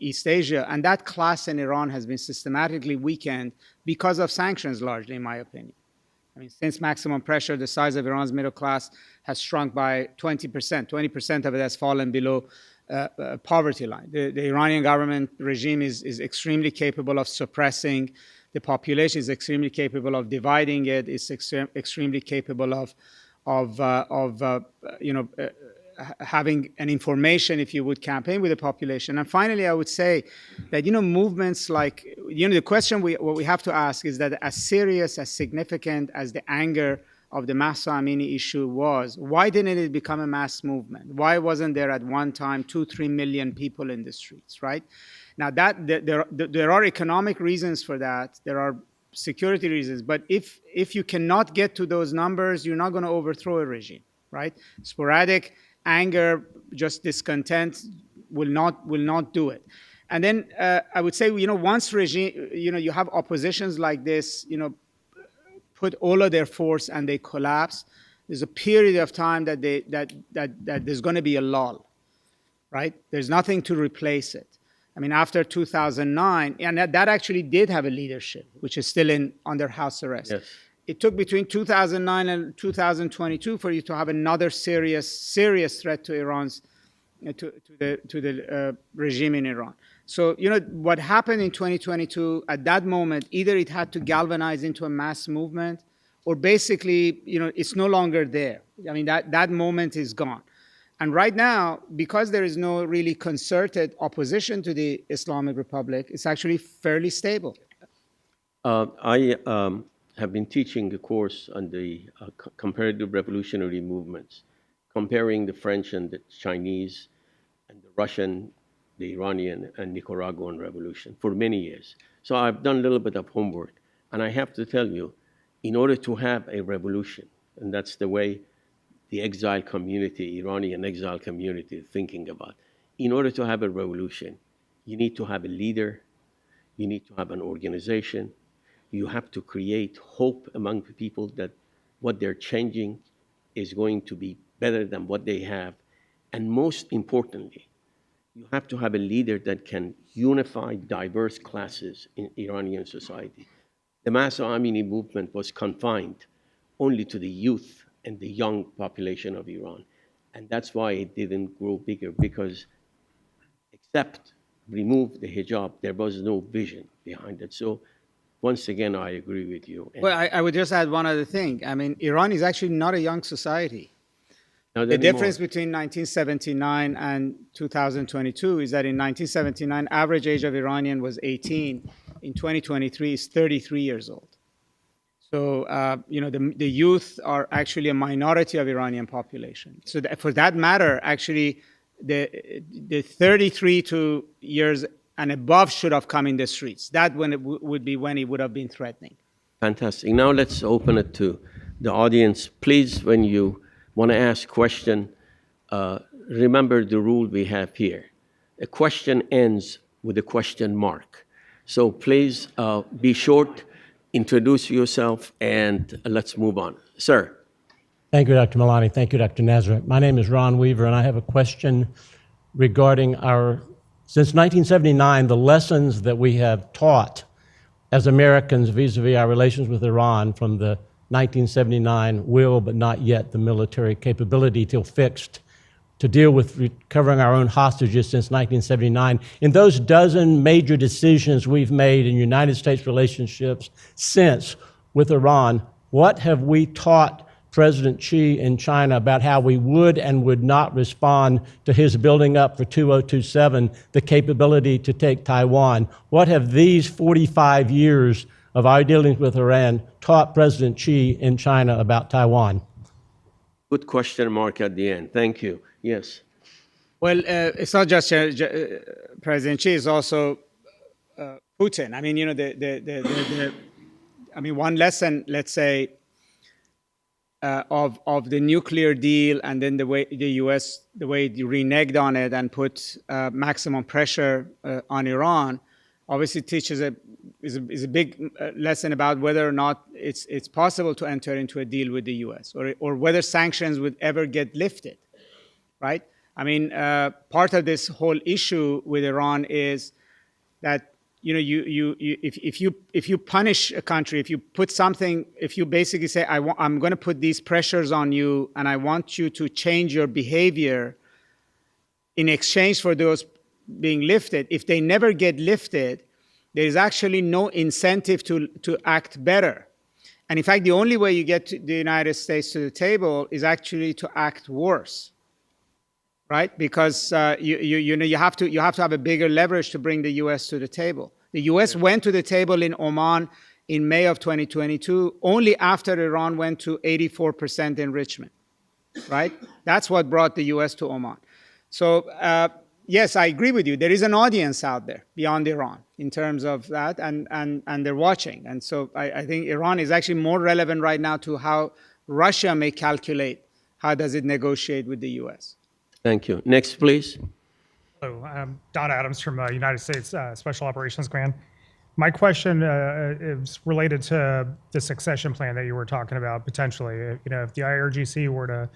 East Asia. And that class in Iran has been systematically weakened because of sanctions, largely, in my opinion. I mean, since maximum pressure, the size of Iran's middle class has shrunk by 20%. 20% of it has fallen below poverty line. The Iranian government regime is extremely capable of suppressing the population, is extremely capable of dividing it, is extremely capable of having an information, if you would, campaign with the population. And finally, I would say that, movements like, the question what we have to ask is that as serious, as significant as the anger of the Mahsa Amini issue was, why didn't it become a mass movement? Why wasn't there at one time 2-3 million people in the streets, right? Now, there are economic reasons for that. There are security reasons. But if you cannot get to those numbers, you're not going to overthrow a regime, right? Sporadic anger, just discontent will not do it. And then I would say, once regime, you have oppositions like this, put all of their force and they collapse, there's a period of time that there's going to be a lull, right? There's nothing to replace it. I mean, after 2009, and that actually did have a leadership, which is still under house arrest. Yes. It took between 2009 and 2022 for you to have another serious threat to Iran's, to the regime in Iran. So, what happened in 2022, at that moment, either it had to galvanize into a mass movement, or basically, it's no longer there. I mean, that moment is gone. And right now, because there is no really concerted opposition to the Islamic Republic, it's actually fairly stable. I have been teaching a course on the comparative revolutionary movements, comparing the French and the Chinese and the Russian the Iranian and Nicaraguan revolution for many years. So I've done a little bit of homework. And I have to tell you, in order to have a revolution, and that's the way the exile community, Iranian exile community is thinking about, in order to have a revolution, you need to have a leader, you need to have an organization, you have to create hope among the people that what they're changing is going to be better than what they have. And most importantly, you have to have a leader that can unify diverse classes in Iranian society. The Mahsa Amini movement was confined only to the youth and the young population of Iran. And that's why it didn't grow bigger, because except remove the hijab, there was no vision behind it. So once again, I agree with you. And Well, I would just add one other thing. I mean, Iran is actually not a young society. not The anymore. difference between 1979 and 2022 is that in 1979, average age of Iranian was 18. In 2023, is 33 years old. So, the youth are actually a minority of Iranian population. So for that matter, actually, the 33 to years and above should have come in the streets. That when it would be when it would have been threatening. Fantastic. Now let's open it to the audience. Please, when you want to ask a question, remember the rule we have here. A question ends with a question mark. So please be short, introduce yourself, and let's move on. Sir. Thank you, Dr. Milani. Thank you, Dr. Nasr. My name is Ron Weaver, and I have a question regarding since 1979, the lessons that we have taught as Americans vis-a-vis our relations with Iran from the 1979 will, but not yet, the military capability till fixed to deal with recovering our own hostages since 1979. In those dozen major decisions we've made in United States relationships since with Iran, what have we taught President Xi in China about how we would and would not respond to his building up for 2027 the capability to take Taiwan? What have these 45 years of our dealings with Iran taught President Xi in China about Taiwan? Good question mark at the end. Thank you. Yes. Well, it's not just President Xi; it's also Putin. I mean, one lesson, let's say, of the nuclear deal, and then the way the U.S. the way it reneged on it and put maximum pressure on Iran, obviously teaches is a big lesson about whether or not it's possible to enter into a deal with the U.S. or whether sanctions would ever get lifted. Right? I mean, part of this whole issue with Iran is that if you punish a country, if you put something, if you basically say I'm going to put these pressures on you and I want you to change your behavior in exchange for those being lifted, if they never get lifted, there is actually no incentive to act better. And in fact, the only way you get the United States to the table is actually to act worse. Right, because you have to have a bigger leverage to bring the U.S. to the table. The U.S. went to the table in Oman in May of 2022 only after Iran went to 84% enrichment. Right, that's what brought the U.S. to Oman. So yes, I agree with you. There is an audience out there beyond Iran in terms of that, and they're watching. And so I think Iran is actually more relevant right now to how Russia may calculate how does it negotiate with the U.S. Thank you. Next, please. Hello, I'm Don Adams from United States Special Operations Command. My question is related to the succession plan that you were talking about potentially. If the IRGC were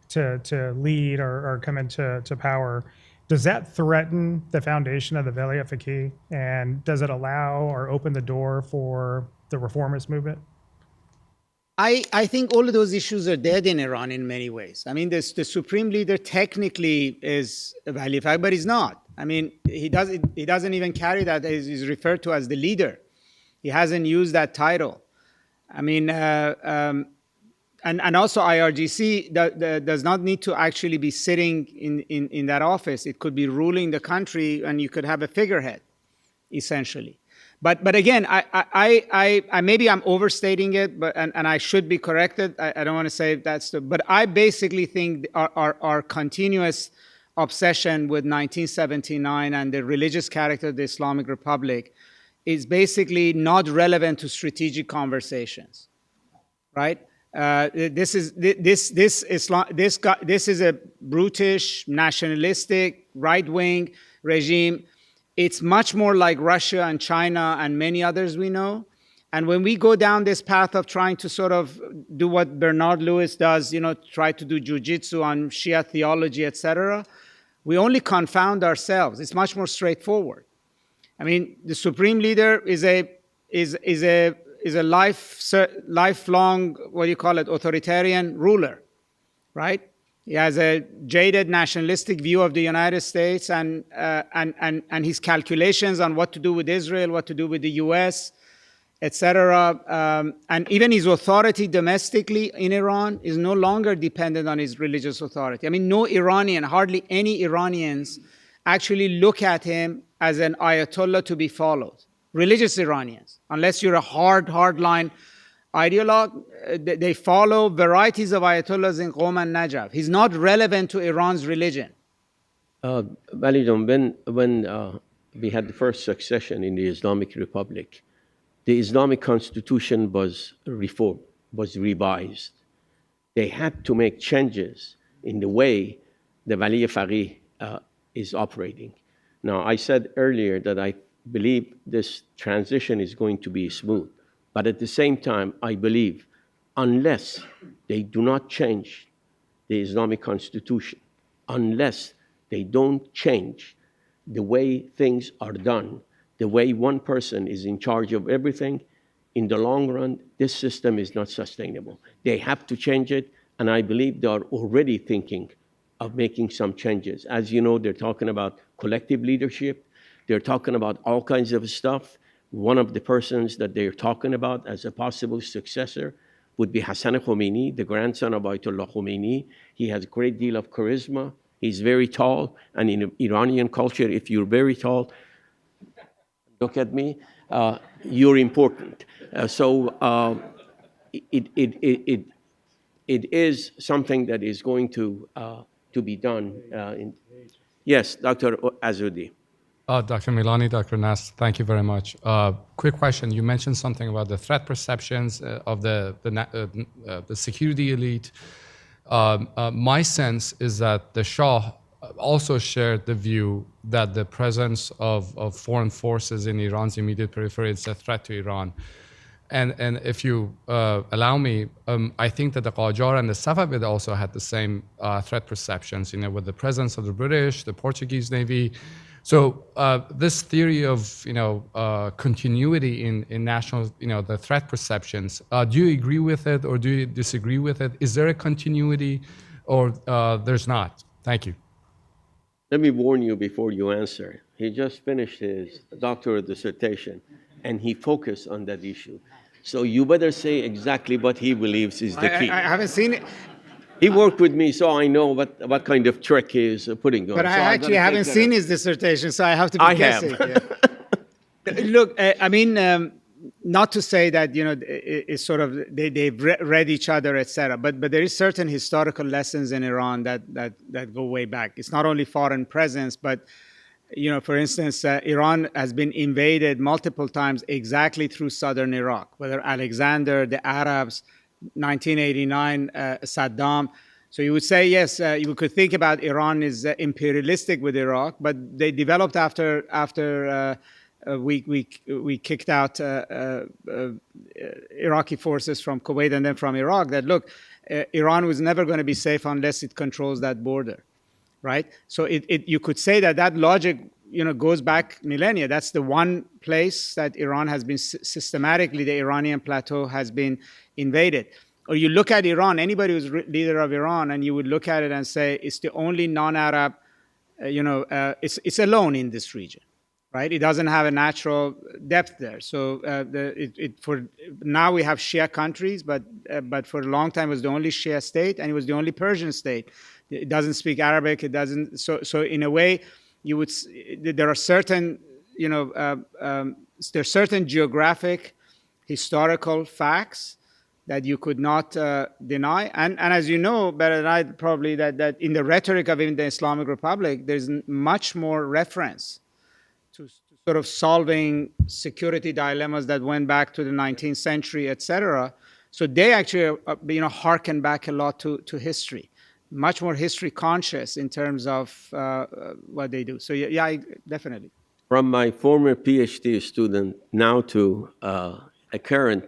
to lead or come into power, does that threaten the foundation of the Vali Fiqh, and does it allow or open the door for the reformist movement? I think all of those issues are dead in Iran in many ways. I mean, the supreme leader technically is a Vali Fiqh, but he's not. I mean, he doesn't even carry that. He's referred to as the leader. He hasn't used that title. I mean, and also IRGC does not need to actually be sitting in that office. It could be ruling the country, and you could have a figurehead, essentially. But again, I maybe I'm overstating it, and I should be corrected. I don't want to say that's but I basically think our continuous obsession with 1979 and the religious character of the Islamic Republic is basically not relevant to strategic conversations, right? This is a brutish, nationalistic, right-wing regime. It's much more like Russia and China and many others we know. And when we go down this path of trying to sort of do what Bernard Lewis does, try to do jujitsu on Shia theology, etc., we only confound ourselves. It's much more straightforward. I mean, the supreme leader is a lifelong, authoritarian ruler, right? He has a jaded nationalistic view of the United States and his calculations on what to do with Israel, what to do with the US, etc. And even his authority domestically in Iran is no longer dependent on his religious authority. I mean, no Iranian, hardly any Iranians actually look at him as an Ayatollah to be followed. Religious Iranians, unless you're a hardline ideologue, they follow varieties of Ayatollahs in Qom and Najaf. He's not relevant to Iran's religion. Vali, when we had the first succession in the Islamic Republic, the Islamic constitution was reformed, was revised. They had to make changes in the way the Wali Faqih is operating. Now, I said earlier that I believe this transition is going to be smooth. But at the same time, I believe unless they do not change the Islamic constitution, unless they don't change the way things are done, the way one person is in charge of everything, in the long run, this system is not sustainable. They have to change it, and I believe they are already thinking of making some changes. As you know, they're talking about collective leadership. They're talking about all kinds of stuff. One of the persons that they're talking about as a possible successor would be Hassan Khomeini, the grandson of Ayatollah Khomeini. He has a great deal of charisma. He's very tall, and in Iranian culture, if you're very tall, look at me, you're important. It is something that is going to be done. Yes, Dr. Azudi. Dr. Milani, Dr. Nasr, thank you very much. Quick question. You mentioned something about the threat perceptions of the security elite. My sense is that the Shah also shared the view that the presence of foreign forces in Iran's immediate periphery is a threat to Iran. And if you allow me, I think that the Qajar and the Safavid also had the same threat perceptions, with the presence of the British, the Portuguese Navy. So this theory of continuity in national, the threat perceptions, do you agree with it or do you disagree with it? Is there a continuity or there's not? Thank you. Let me warn you before you answer. He just finished his doctoral dissertation and he focused on that issue. So you better say exactly what he believes is the key. I haven't seen it. He worked with me, so I know what kind of trick he is putting on. But I actually haven't seen his dissertation, so I have to be guessing. Yeah. Look, I mean, not to say that it's sort of they've read each other, etc. But there is certain historical lessons in Iran that go way back. It's not only foreign presence, but for instance, Iran has been invaded multiple times exactly through southern Iraq, whether Alexander, the Arabs, 1989, Saddam. So you would say, yes, you could think about Iran is imperialistic with Iraq, but they developed after we kicked out Iraqi forces from Kuwait and then from Iraq, that look, Iran was never going to be safe unless it controls that border, right? So you could say that logic goes back millennia. That's the one place that Iran has been systematically, the Iranian plateau has been invaded. Or you look at Iran, anybody who's leader of Iran, and you would look at it and say, it's the only non-Arab, it's alone in this region, right? It doesn't have a natural depth there. So for now we have Shia countries, but for a long time it was the only Shia state, and it was the only Persian state. It doesn't speak Arabic. It doesn't. So in a way, there are certain, there's certain geographic, historical facts that you could not deny. And as you know better than I probably, that in the rhetoric of even the Islamic Republic, there's much more reference to sort of solving security dilemmas that went back to the 19th century, et cetera. So they actually, harken back a lot to history, much more history conscious in terms of what they do. So yeah, definitely. From my former PhD student now to a current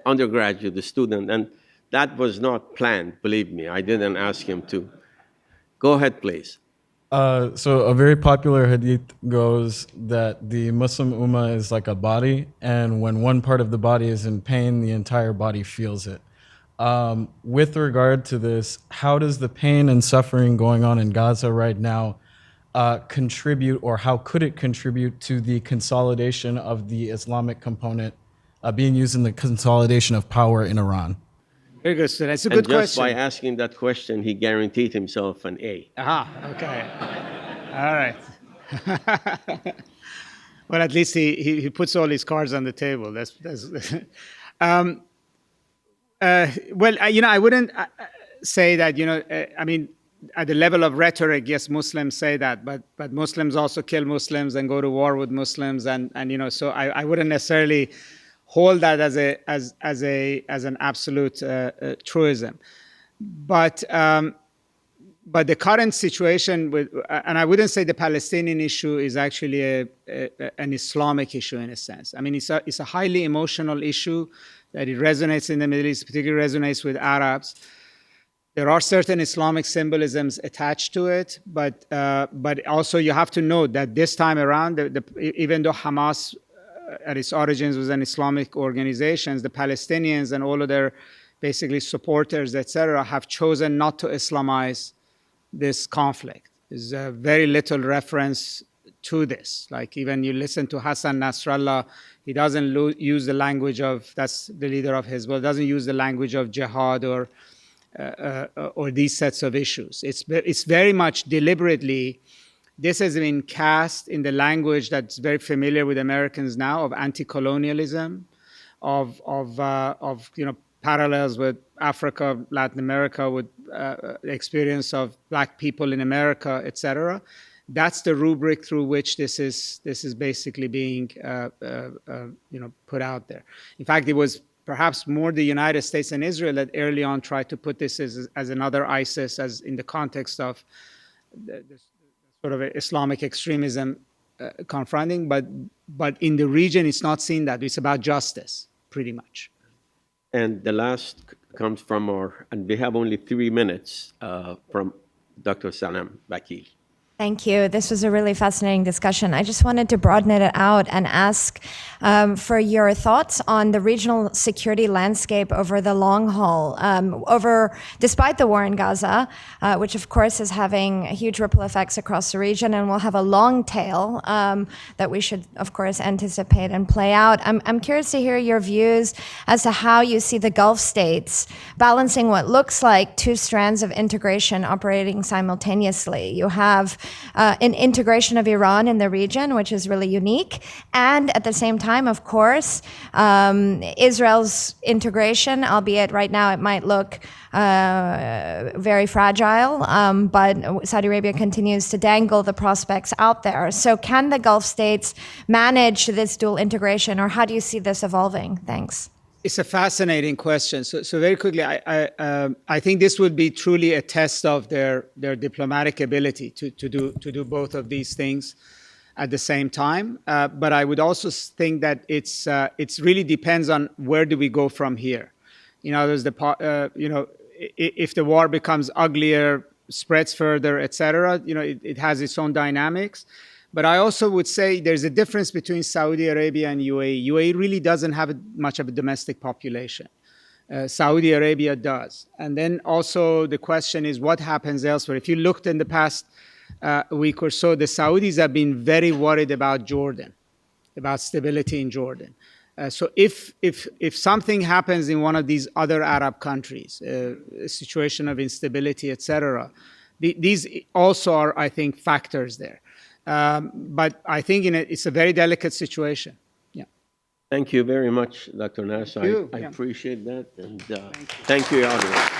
undergraduate student, and that was not planned, believe me. I didn't ask him to. Go ahead, please. So a very popular hadith goes that the Muslim Ummah is like a body, and when one part of the body is in pain, the entire body feels it. With regard to this, how does the pain and suffering going on in Gaza right now contribute, or how could it contribute to the consolidation of the Islamic component being used in the consolidation of power in Iran? Very good, so that's a And good just question. by asking that question, he guaranteed himself an A. Aha, okay. All right. Well, at least he puts all his cards on the table. That's I wouldn't say that, I mean, at the level of rhetoric, yes, Muslims say that, but Muslims also kill Muslims and go to war with Muslims, and so I wouldn't necessarily hold that as an absolute truism. But the current situation and I wouldn't say the Palestinian issue is actually an Islamic issue in a sense. I mean, it's a highly emotional issue that it resonates in the Middle East, particularly resonates with Arabs. There are certain Islamic symbolisms attached to it, but also you have to note that this time around, even though Hamas at its origins was an Islamic organization, the Palestinians and all of their basically supporters, etc., have chosen not to Islamize this conflict. There's very little reference to this. Like even you listen to Hassan Nasrallah, he doesn't use the language of, that's the leader of Hezbollah, doesn't use the language of jihad or these sets of issues. It's very much deliberately, this has been cast in the language that's very familiar with Americans now of anti-colonialism, of parallels with Africa, Latin America, with the experience of Black people in America, etc. That's the rubric through which this is basically being put out there. In fact, it was perhaps more the United States and Israel that early on tried to put this as another ISIS, as in the context of this sort of Islamic extremism confronting. But in the region, it's not seen that. It's about justice, pretty much. And the last comes from and we have only 3 minutes, from Dr. Salam Bakil. Thank you. This was a really fascinating discussion. I just wanted to broaden it out and ask for your thoughts on the regional security landscape over the long haul, despite the war in Gaza, which of course is having huge ripple effects across the region and will have a long tail that we should of course anticipate and play out. I'm curious to hear your views as to how you see the Gulf states balancing what looks like two strands of integration operating simultaneously. You have an integration of Iran in the region, which is really unique. And at the same time, of course, Israel's integration, albeit right now it might look very fragile, but Saudi Arabia continues to dangle the prospects out there. So can the Gulf states manage this dual integration, or how do you see this evolving? Thanks. It's a fascinating question. So very quickly, I think this would be truly a test of their diplomatic ability to do both of these things at the same time. But I would also think that it's really depends on where do we go from here. There's if the war becomes uglier, spreads further, etc. It has its own dynamics. But I also would say there's a difference between Saudi Arabia and UAE. UAE really doesn't have much of a domestic population. Saudi Arabia does. And then also the question is what happens elsewhere. If you looked in the past week or so, the Saudis have been very worried about Jordan, about stability in Jordan. So if something happens in one of these other Arab countries, a situation of instability, etc., these also are, I think, factors there. But I think it's a very delicate situation. Yeah. Thank you very much, Dr. Nasr. you. I Yeah. appreciate that, and thank you, audience.